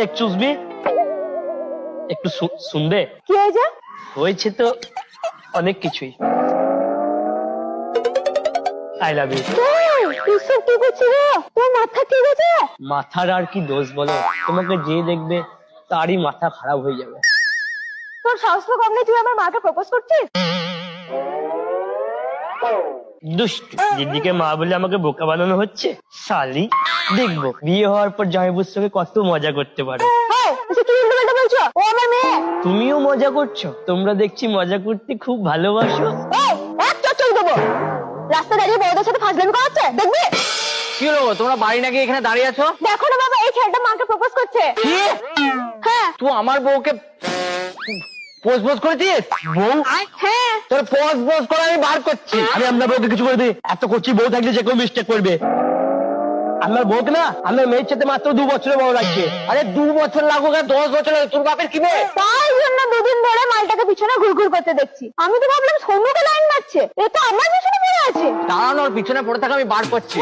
Excuse me, একটু শুনবে? কি হয়েছে? হয়েছে তো অনেক কিছুই। I love you. তুই কি করছিস রে? তোর মাথা ঠিক আছে? মাথার আর কি দোষ বলো, তোমাকে যে দেখবে তারই মাথা খারাপ হয়ে যাবে। তোর সাহস তো কম নেই, তুই আমার মাকে প্রপোজ করছিস? দুষ্টু দিদিকে মা বলে আমাকে বোকা বানানো হচ্ছে। শালি, দেখবো বিয়ে হওয়ার পর জামাইবুর সঙ্গে কত মজা করতে পারো। কি উল্টোপাল্টা বলছো? ও আমার মেয়ে। তুমিও মজা করছো? তোমরা দেখছি মজা করতে খুব ভালোবাসো। এক চচ্চল দেবো। রাস্তা দাঁড়িয়ে বড়দের সাথে ফাজলামি করাচ্ছে, দেখবি? কি হলো, তোমরা বাড়ি না গিয়ে এখানে দাঁড়িয়ে আছো? দেখো না বাবা, এই ছেলেটা মাকে প্রপোজ করছে। কি? হ্যাঁ। তুই আমার বউকে পোজ করেছিস? বউ? হ্যাঁ। তোর পোজ করে আমি বার করছি। আমি আপনার বউকে কিছু করে দিই? এত করছি, বউ থাকলে যে কেউ মিস্টেক করবে। আমার বউকে না আমার মেয়ের সাথে মাত্র 2 বছরের বড় লাগছে। আরে 2 বছর লাগুক আর 10 বছর লাগুক, তোর বাপের কি বে? তাই জন্য দুদিন ধরে মালটাকে পিছনে ঘুরঘুর করতে দেখছি। আমি তো ভাবলাম সৌম্যকে লাইন মারছে, এ তো আমার পিছনে পড়ে আছে। দাঁড়ানোর পিছনে পড়ে থাকা আমি বার করছি।